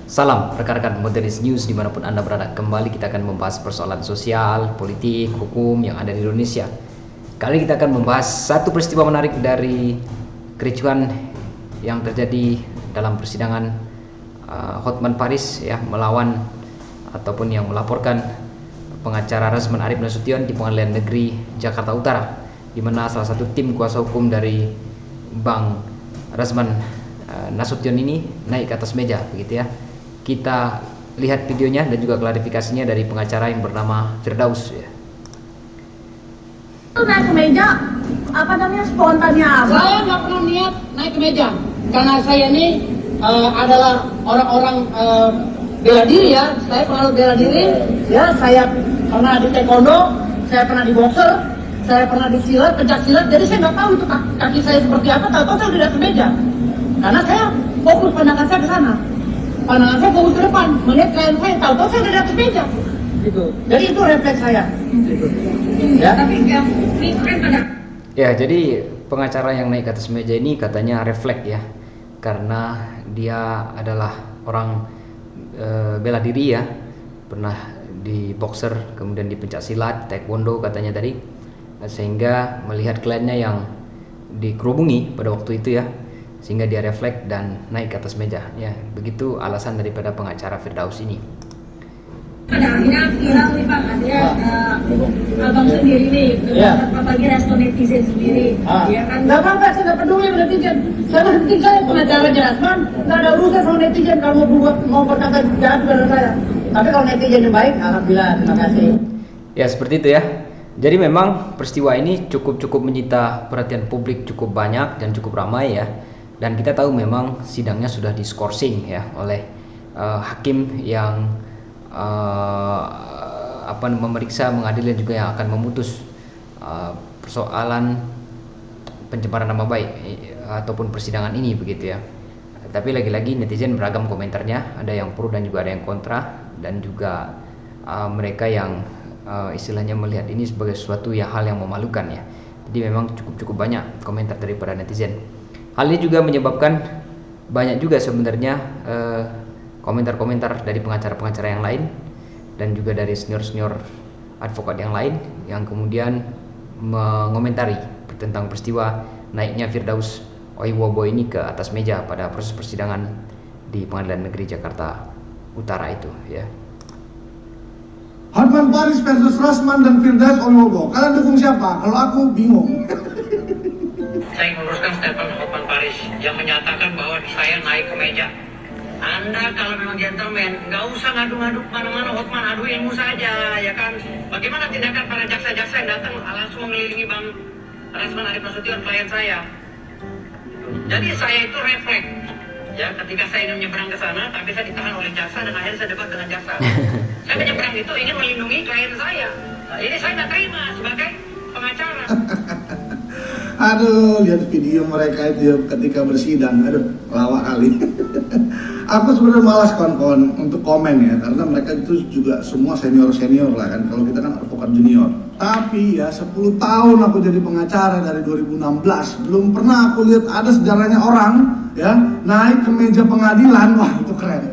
Salam rekan-rekan Modernis News dimanapun Anda berada. Kembali kita akan membahas persoalan sosial, politik, hukum yang ada di Indonesia. Kali kita akan membahas satu peristiwa menarik dari kericuhan yang terjadi dalam persidangan Hotman Paris ya, melawan ataupun yang melaporkan pengacara Rasman Arif Nasution di Pengadilan Negeri Jakarta Utara, di mana salah satu tim kuasa hukum dari Bang Rasman Nasution ini naik ke atas meja begitu ya. Kita lihat videonya dan juga klarifikasinya dari pengacara yang bernama Firdaus ya. Naik ke meja, apa namanya, spontannya apa? Saya nggak pernah niat naik ke meja, karena saya ini adalah orang-orang bela diri ya. Saya selalu bela diri ya. Saya pernah di taekwondo, saya pernah di boxer, saya pernah di silat, pencak silat. Jadi saya nggak tahu itu kaki saya seperti apa. Tahu-tahu saya udah ke meja, karena saya fokus pandangan saya ke sana. Pandangan saya fokus ke depan, melihat klien saya, tahu-tahu saya udah ke meja. Gitu. Jadi itu refleks saya. Gitu. Ya. Tapi yang ini keren pada. Ya, jadi pengacara yang naik ke atas meja ini katanya refleks ya, karena dia adalah orang bela diri ya, pernah di boxer, kemudian di pencak silat, taekwondo katanya tadi, sehingga melihat kliennya yang dikerubungi pada waktu itu ya, sehingga dia refleks dan naik ke atas meja ya. Begitu alasan daripada pengacara Firdaus ini. Pada akhirnya viral nih Pak, artinya abang sendiri nih, apalagi respon netizen sendiri, ya kan? Nggak apa-apa, saya nggak peduli sama netizen. Saya penting saya pengacara Rasman, nggak ada urusan sama netizen. Kalau mau berkata jahat pada saya, tapi kalau netizen yang baik, alhamdulillah, terima kasih. Ya seperti itu ya. Jadi memang peristiwa ini cukup menyita perhatian publik cukup banyak dan cukup ramai ya. Dan kita tahu memang sidangnya sudah diskorsing ya oleh hakim yang memeriksa, mengadili, dan juga yang akan memutus persoalan pencemaran nama baik ataupun persidangan ini begitu ya. Tapi lagi-lagi netizen beragam komentarnya, ada yang pro dan juga ada yang kontra, dan juga mereka yang istilahnya melihat ini sebagai sesuatu hal yang memalukan ya. Jadi memang cukup banyak komentar daripada netizen. Hal ini juga menyebabkan banyak juga sebenarnya komentar-komentar dari pengacara-pengacara yang lain dan juga dari senior advokat yang lain yang kemudian mengomentari tentang peristiwa naiknya Firdaus Oiwobo ini ke atas meja pada proses persidangan di Pengadilan Negeri Jakarta Utara itu ya. Hotman Paris versus Rasman dan Firdaus Oiwobo. Kalian dukung siapa? Kalau aku bingung. Saya meluruskan statement Hotman Paris yang menyatakan bahwa saya naik ke meja. Anda kalau memang gentleman, nggak usah ngadu-ngadu mana-mana, Hotman, adu ilmu saja, ya kan? Bagaimana tindakan para jaksa-jaksa yang datang langsung mengelilingi Bang Rasman Arif Nasution, klien saya? Jadi saya itu refleks, ya, ketika saya ingin menyeberang ke sana, tapi saya ditahan oleh jaksa dan akhirnya saya debat dengan jaksa. Saya menyeberang itu ingin melindungi klien saya. Nah, ini saya nggak terima sebagai pengacara. Aduh, lihat video mereka itu ya ketika bersidang. Aduh, lawak kali. Aku sebenarnya malas kawan-kawan untuk komen ya, karena mereka itu juga semua senior lah kan. Kalau kita kan advokat junior. Tapi ya 10 tahun aku jadi pengacara dari 2016, belum pernah aku lihat ada sejarahnya orang ya naik ke meja pengadilan. Wah, itu keren.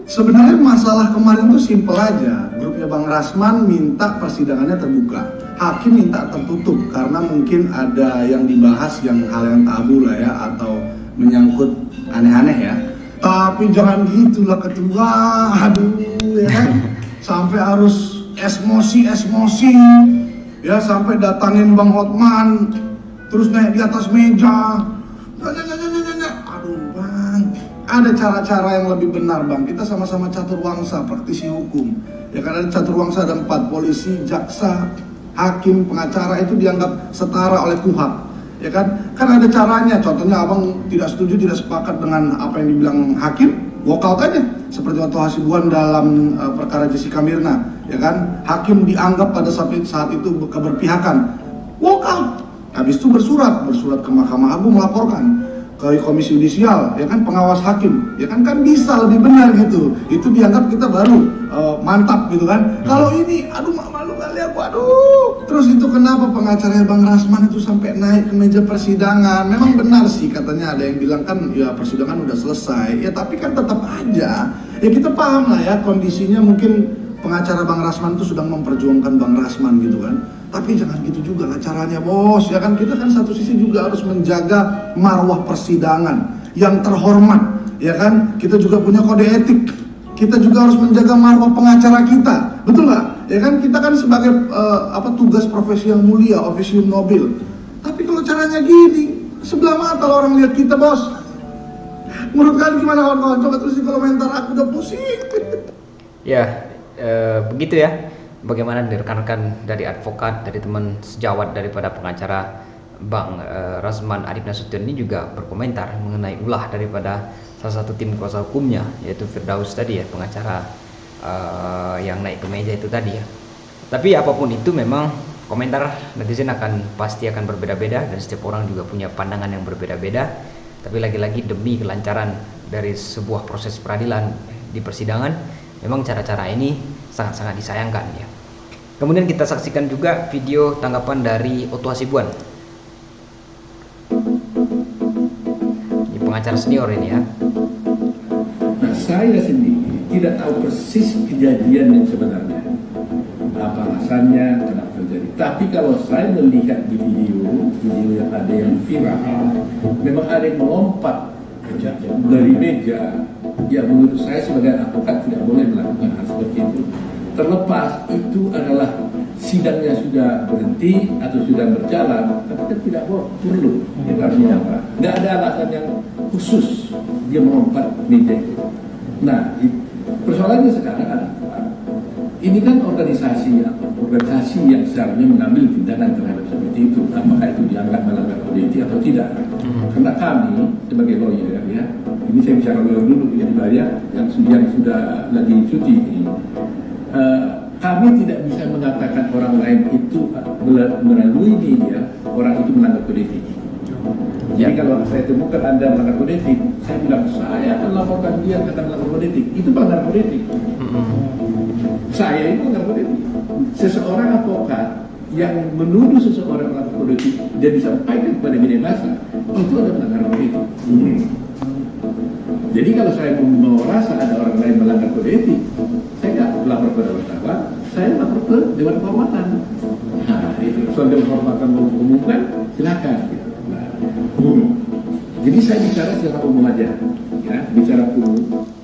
Sebenarnya masalah kemarin tuh simpel aja. Grupnya Bang Rasman minta persidangannya terbuka, hakim minta tertutup karena mungkin ada yang dibahas yang hal yang tabu lah ya, atau menyangkut aneh-aneh ya. Tapi jangan gitulah ketua, aduh ya kan, sampai harus esmosi ya, sampai datangin Bang Hotman terus naik di atas meja. Aduh Bang, ada cara-cara yang lebih benar Bang. Kita sama-sama catur wangsa, praktisi hukum ya kan. Ada catur wangsa, ada 4, polisi, jaksa, hakim, pengacara itu dianggap setara oleh KUHP ya kan. Kan ada caranya. Contohnya abang tidak setuju, tidak sepakat dengan apa yang dibilang hakim, walk out aja, seperti waktu Hasibuan dalam perkara Jessica Mirna ya kan. Hakim dianggap pada saat itu keberpihakan, walk out. Habis itu bersurat ke Mahkamah Agung, melaporkan ke Komisi Yudisial ya kan, pengawas hakim ya kan bisa lebih benar gitu. Itu dianggap kita baru mantap gitu kan. Kalau ini aduh malu kali aku, aduh Terus itu kenapa pengacaranya Bang Rasman itu sampai naik ke meja persidangan? Memang benar sih katanya, ada yang bilang kan ya persidangan udah selesai. Ya tapi kan tetap aja, ya kita paham lah ya kondisinya, mungkin pengacara Bang Rasman itu sedang memperjuangkan Bang Rasman gitu kan. Tapi jangan gitu juga lah caranya bos, ya kan kita kan satu sisi juga harus menjaga marwah persidangan yang terhormat, ya kan. Kita juga punya kode etik, kita juga harus menjaga marwah pengacara kita, betul nggak? Ya kan kita kan sebagai tugas profesi yang mulia, officium nobil. Tapi kalau caranya gini, sebelah mata orang lihat kita bos. Menurut kalian gimana kawan-kawan? Coba tulis di komentar, aku udah pusing. Ya, begitu ya. Bagaimana rekan-rekan dari advokat, dari teman sejawat daripada pengacara Bang Rasman Arif Nasution ini juga berkomentar mengenai ulah daripada salah satu tim kuasa hukumnya, yaitu Firdaus tadi ya, pengacara yang naik ke meja itu tadi ya. Tapi apapun itu, memang komentar netizen pasti akan berbeda-beda, dan setiap orang juga punya pandangan yang berbeda-beda. Tapi lagi-lagi demi kelancaran dari sebuah proses peradilan di persidangan, memang cara-cara ini sangat-sangat disayangkan ya. Kemudian kita saksikan juga video tanggapan dari Otto Hasibuan. Ini pengacara senior ini ya. Nah, saya sendiri tidak tahu persis kejadian yang sebenarnya, apa alasannya, kenapa terjadi. Tapi kalau saya melihat di video yang ada yang viral, memang ada yang melompat dari meja. Ya, menurut saya sebagai advokat tidak boleh melakukan hal seperti itu. Terlepas itu adalah sidangnya sudah berhenti atau sudah berjalan, tapi kan tidak perlu. Artinya apa? Tidak ada alasan yang khusus dia melompat meja itu. Nah, persoalannya sekarang adalah ini kan organisasi yang seharusnya mengambil tindakan terhadap seperti itu. Apakah itu dianggap melanggar kode etik atau tidak? Karena kami sebagai lawyer ya, ini saya bicara lawyer dulu ya, dibayar yang sudah lagi cuti ini. Kami tidak bisa mengatakan orang lain itu melalui media orang itu melanggar kode etik. Jadi kalau saya temukan Anda melanggar kode etik, saya bilang saya akan laporkan dia kata melanggar kode etik. Itu melanggar kode etik. Saya itu melanggar kode etik. Seseorang advokat yang menuduh seseorang melanggar kode etik dan disampaikan kepada media massa, itu adalah melanggar kode etik. Jadi kalau saya mau rasa ada orang lain melanggar kode etik, saya nggak lapor kepada wartawan, saya lapor ke Dewan Kehormatan. Nah, itu soal Dewan Kehormatan mau umumkan, silakan. Gitu. Nah, jadi saya bicara secara umum aja, ya, bicara umum.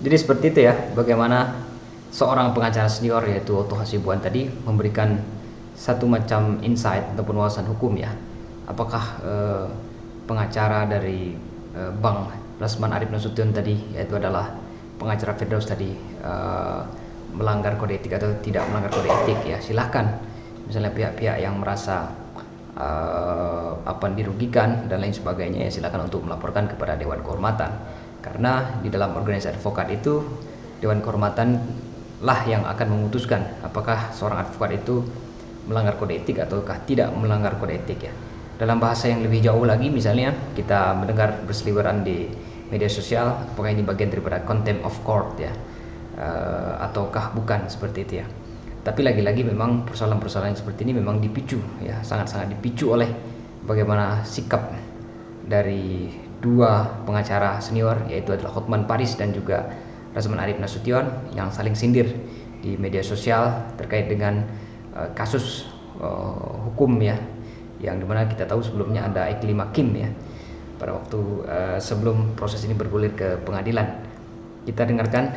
Jadi seperti itu ya, bagaimana seorang pengacara senior yaitu Otto Hasibuan tadi memberikan satu macam insight ataupun wawasan hukum ya. Apakah pengacara dari Bang Rasman Arif Nasution tadi, yaitu adalah pengacara Firdaus tadi, melanggar kode etik atau tidak melanggar kode etik ya. Silahkan misalnya pihak-pihak yang merasa dirugikan dan lain sebagainya ya, silakan untuk melaporkan kepada Dewan Kehormatan. Karena di dalam organisasi advokat itu Dewan Kehormatan lah yang akan memutuskan apakah seorang advokat itu melanggar kode etik ataukah tidak melanggar kode etik ya. Dalam bahasa yang lebih jauh lagi, misalnya kita mendengar berseliweran di media sosial, apakah ini bagian daripada contempt of court ya, ataukah bukan, seperti itu ya. Tapi lagi-lagi memang persoalan-persoalan seperti ini memang dipicu ya, sangat-sangat dipicu oleh bagaimana sikap dari dua pengacara senior, yaitu adalah Hotman Paris dan juga Rasman Arif Nasution, yang saling sindir di media sosial terkait dengan kasus hukum ya, yang dimana kita tahu sebelumnya ada iklim hakim ya, pada waktu sebelum proses ini bergulir ke pengadilan. Kita dengarkan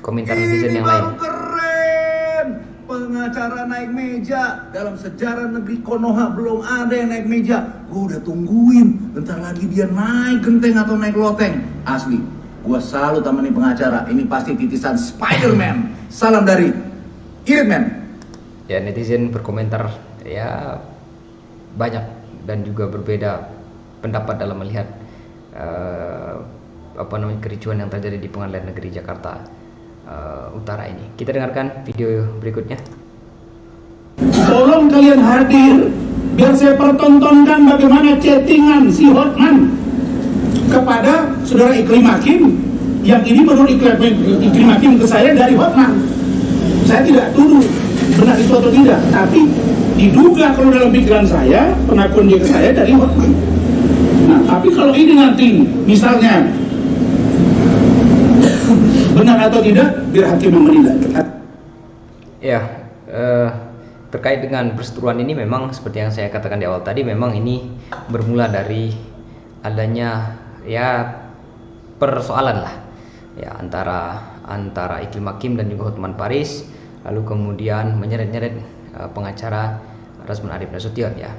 komentar netizen yang lain. Keren, pengacara naik meja. Dalam sejarah negeri Konoha belum ada yang naik meja. Gue udah tungguin, bentar lagi dia naik genteng atau naik loteng. Asli, gue selalu temenin pengacara. Ini pasti titisan Spider-Man. Salam dari Irit Man. Ya, netizen berkomentar ya banyak dan juga berbeda pendapat dalam melihat kericuhan yang terjadi di Pengadilan Negeri Jakarta Utara ini. Kita dengarkan video berikutnya. Tolong kalian hadir biar saya pertontonkan bagaimana chattingan si Hotman kepada saudara Iklim Hakim, yang ini menurut Iklim Hakim ke saya dari Hotman. Saya tidak tuduh, benar itu atau tidak, tapi diduga kalau dalam pikiran saya pengakuan dia ke saya dari Hotman. Nah, tapi kalau ini nanti misalnya benar atau tidak, biar hakim yang menilai. Ya, terkait dengan perseteruan ini memang seperti yang saya katakan di awal tadi, memang ini bermula dari adanya ya persoalan lah ya antara Iklim Hakim dan juga Hotman Paris, lalu kemudian menyeret-nyeret pengacara Rasman Arif Nasution ya.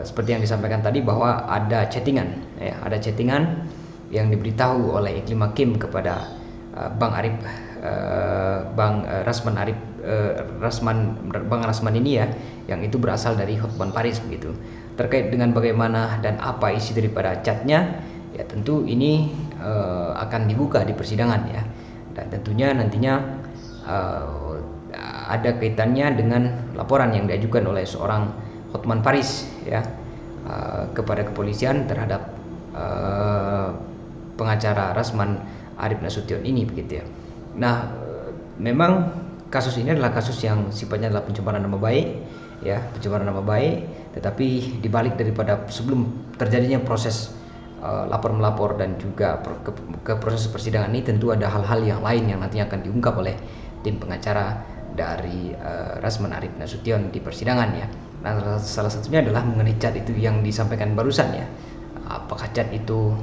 Seperti yang disampaikan tadi bahwa ada chattingan ya, ada chattingan yang diberitahu oleh Iklim Hakim kepada Bang Rasman ini ya, yang itu berasal dari Hotman Paris begitu. Terkait dengan bagaimana dan apa isi daripada chatnya, ya tentu ini akan dibuka di persidangan ya, dan tentunya nantinya ada kaitannya dengan laporan yang diajukan oleh seorang Hotman Paris ya kepada kepolisian terhadap pengacara Rasman Arif Nasution ini begitu ya. Nah, memang kasus ini adalah kasus yang sifatnya adalah pencemaran nama baik ya, pencemaran nama baik, tetapi dibalik daripada sebelum terjadinya proses lapor melapor dan juga ke proses persidangan ini tentu ada hal-hal yang lain yang nantinya akan diungkap oleh tim pengacara dari Rasman Arif Nasution di persidangan ya. Nah, salah satunya adalah mengenai chat itu yang disampaikan barusan ya. Apakah chat itu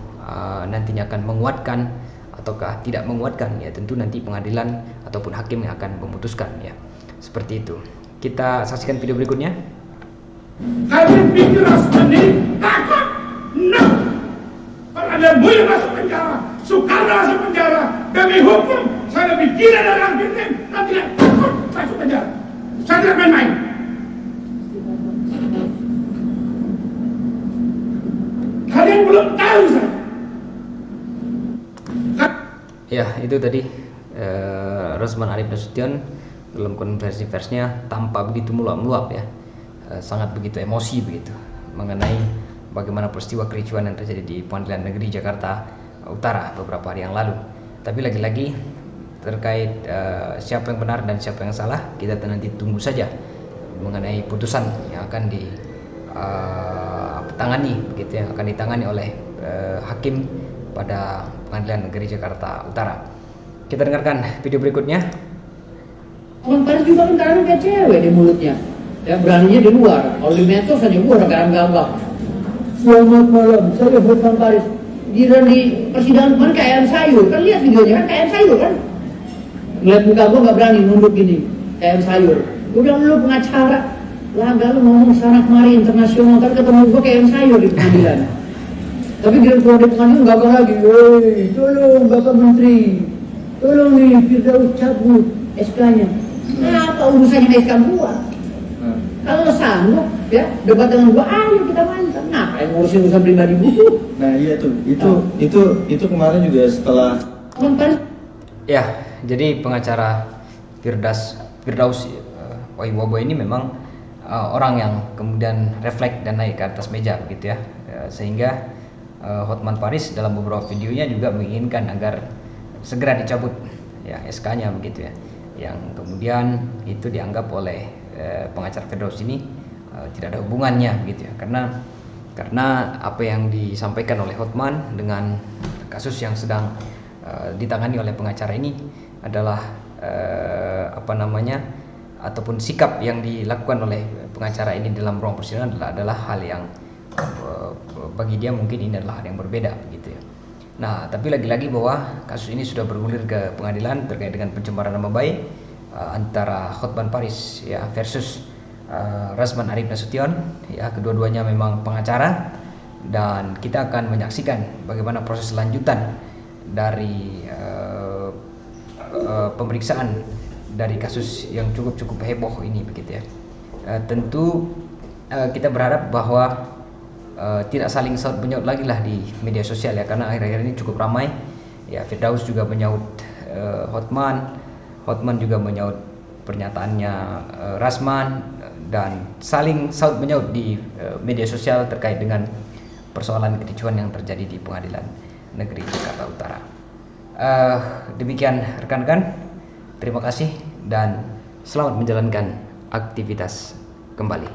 nantinya akan menguatkan ataukah tidak menguatkan ya, tentu nanti pengadilan ataupun hakim yang akan memutuskan ya. Seperti itu. Kita saksikan video berikutnya. Kalian pikir Rasman ini takut? No! Kalau ada yang masuk penjara, Soekarno masuk penjara, demi hukum, saya lebih gila dari orang Vietnam, tapi tidak takut masuk penjara. Saya tidak main-main. Kalian belum tahu saya. Ya, itu tadi Rasman Arif Nasution dalam konferensi persnya tanpa begitu meluap-meluap ya, sangat begitu emosi begitu mengenai bagaimana peristiwa kericuan yang terjadi di Pengadilan Negeri Jakarta Utara beberapa hari yang lalu. Tapi lagi-lagi terkait siapa yang benar dan siapa yang salah, kita nanti tunggu saja mengenai putusan yang akan ditangani begitu ya, akan ditangani oleh hakim pada Pengadilan Negeri Jakarta Utara. Kita dengarkan video berikutnya. Hotman Paris juga kan kadang kayak cewek di mulutnya, ya beraninya di luar. Kalau di medsos hanya gua orang gambang. Selamat malam, saya Hotman Paris. Giliran di persidangan kemarin kayak ayam sayur, kan lihat videonya kan kayak ayam sayur kan. Ngeliat muka gua nggak berani nunduk gini, kayak ayam sayur. Gua bilang lu pengacara, laga lu ngomong sana kemari internasional, kan ketemu gua kayak ayam sayur di pengadilan. Tapi dia keluar dari pengadilan gagah lagi, woi tolong Bapak Menteri, tolong nih Firdaus cabut SK-nya. Apa urusannya SK gua? Kalau sanggup ya debat dengan gua, ayo kita mantap. Ngapain ngurusin urusan pribadi gua? Nah iya tuh, itu kemarin juga setelah. Ya, jadi pengacara Firdaus Wahibowo ini memang orang yang kemudian refleks dan naik ke atas meja begitu ya, sehingga Hotman Paris dalam beberapa videonya juga menginginkan agar segera dicabut ya SK-nya begitu ya, yang kemudian itu dianggap oleh pengacara Firdaus ini tidak ada hubungannya begitu ya, karena apa yang disampaikan oleh Hotman dengan kasus yang sedang ditangani oleh pengacara ini adalah ataupun sikap yang dilakukan oleh pengacara ini dalam ruang persidangan adalah hal yang bagi dia mungkin ini adalah hal yang berbeda begitu ya. Nah, tapi lagi-lagi bahwa kasus ini sudah bergulir ke pengadilan terkait dengan pencemaran nama baik antara Hotman Paris ya versus Rasman Arif Nasution ya, kedua-duanya memang pengacara, dan kita akan menyaksikan bagaimana proses lanjutan dari pemeriksaan dari kasus yang cukup heboh ini begitu ya. Tentu kita berharap bahwa tidak saling saut menyaut lagi lah di media sosial ya, karena akhir-akhir ini cukup ramai ya. Firdaus juga menyaut Hotman juga menyaut pernyataannya Rasman, dan saling saut menyaut di media sosial terkait dengan persoalan kericuan yang terjadi di Pengadilan Negeri Jakarta Utara. Demikian rekan-rekan, terima kasih dan selamat menjalankan aktivitas kembali.